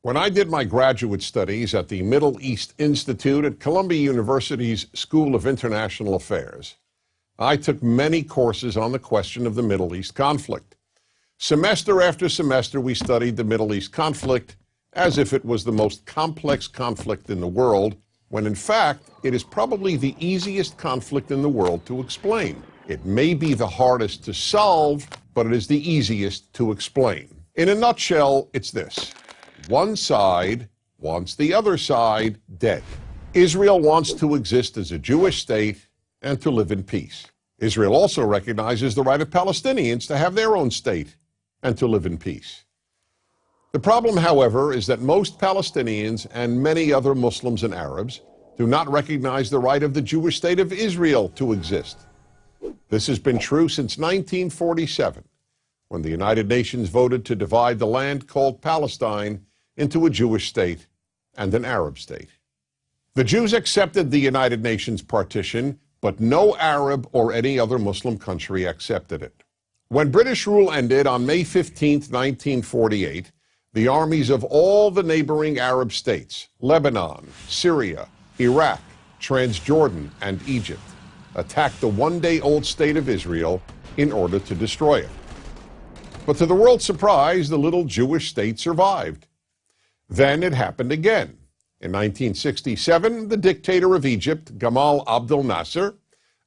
When I did my graduate studies at the Middle East Institute at Columbia University's School of International Affairs, I took many courses on the question of the Middle East conflict. Semester after semester, we studied the Middle East conflict as if it was the most complex conflict in the world, when in fact, it is probably the easiest conflict in the world to explain. It may be the hardest to solve, but it is the easiest to explain. In a nutshell, it's this. One side wants the other side dead. Israel wants to exist as a Jewish state and to live in peace. Israel also recognizes the right of Palestinians to have their own state and to live in peace. The problem, however, is that most Palestinians and many other Muslims and Arabs do not recognize the right of the Jewish state of Israel to exist. This has been true since 1947, when the United Nations voted to divide the land called Palestine into a Jewish state and an Arab state. The Jews accepted the United Nations partition, but no Arab or any other Muslim country accepted it. When British rule ended on May 15, 1948, the armies of all the neighboring Arab states, Lebanon, Syria, Iraq, Transjordan, and Egypt, attacked the one-day-old state of Israel in order to destroy it. But to the world's surprise, the little Jewish state survived. Then it happened again. In 1967, the dictator of Egypt, Gamal Abdel Nasser,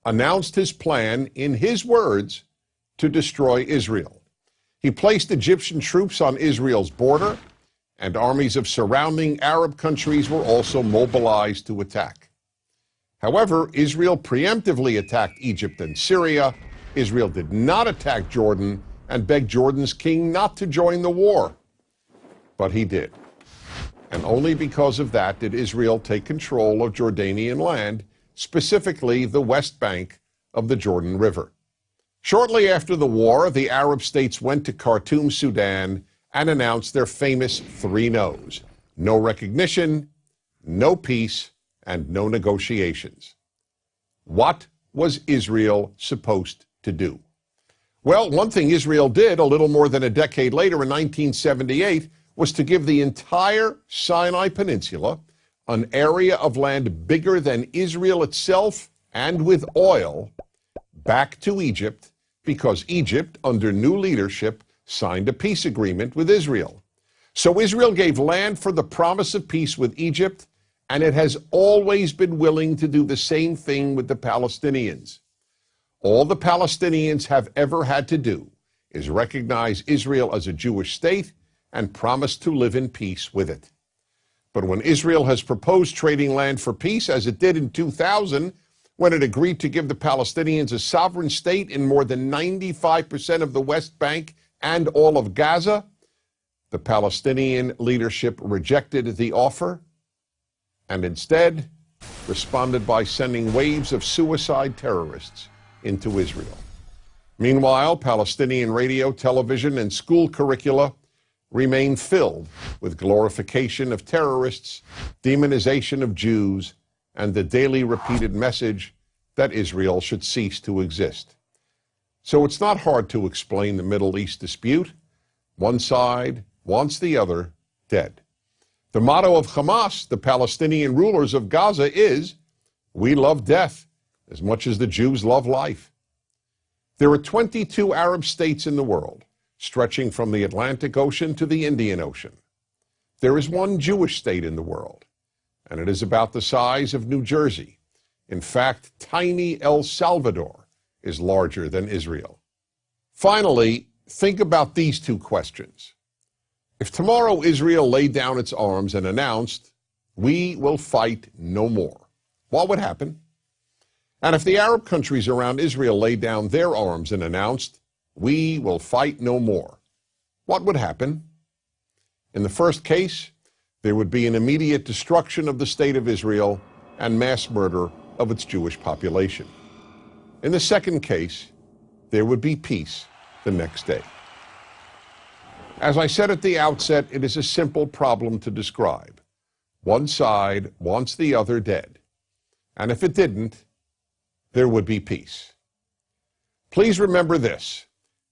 announced his plan, in his words, to destroy Israel. He placed Egyptian troops on Israel's border, and armies of surrounding Arab countries were also mobilized to attack. However, Israel preemptively attacked Egypt and Syria. Israel did not attack Jordan and begged Jordan's king not to join the war. But he did. And only because of that did Israel take control of Jordanian land, specifically the West Bank of the Jordan River. Shortly after the war, the Arab states went to Khartoum, Sudan, and announced their famous three no's: no recognition, no peace, and no negotiations. What was Israel supposed to do? Well, one thing Israel did a little more than a decade later in 1978 was to give the entire Sinai Peninsula, an area of land bigger than Israel itself and with oil, back to Egypt, because Egypt, under new leadership, signed a peace agreement with Israel. So Israel gave land for the promise of peace with Egypt, and it has always been willing to do the same thing with the Palestinians. All the Palestinians have ever had to do is recognize Israel as a Jewish state and promise to live in peace with it. But when Israel has proposed trading land for peace, as it did in 2000, when it agreed to give the Palestinians a sovereign state in more than 95% of the West Bank and all of Gaza, the Palestinian leadership rejected the offer and instead responded by sending waves of suicide terrorists into Israel. Meanwhile, Palestinian radio, television, and school curricula remain filled with glorification of terrorists, demonization of Jews, and the daily repeated message that Israel should cease to exist. So it's not hard to explain the Middle East dispute. One side wants the other dead. The motto of Hamas, the Palestinian rulers of Gaza, is, "We love death as much as the Jews love life." There are 22 Arab states in the world, stretching from the Atlantic Ocean to the Indian Ocean. There is one Jewish state in the world, and it is about the size of New Jersey. In fact, tiny El Salvador is larger than Israel. Finally, think about these two questions. If tomorrow Israel laid down its arms and announced, "We will fight no more," what would happen? And if the Arab countries around Israel laid down their arms and announced, "We will fight no more," what would happen? In the first case, there would be an immediate destruction of the state of Israel and mass murder of its Jewish population. In the second case, there would be peace the next day. As I said at the outset, it is a simple problem to describe. One side wants the other dead. And if it didn't, there would be peace. Please remember this.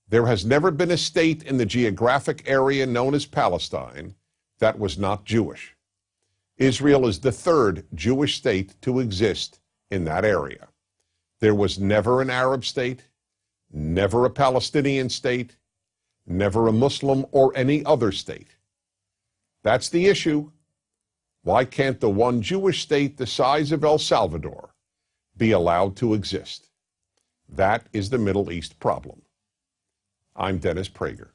There has never been a state in the geographic area known as Palestine that was not Jewish. Israel is the third Jewish state to exist in that area. There was never an Arab state, never a Palestinian state, never a Muslim or any other state. That's the issue. Why can't the one Jewish state the size of El Salvador be allowed to exist? That is the Middle East problem. I'm Dennis Prager.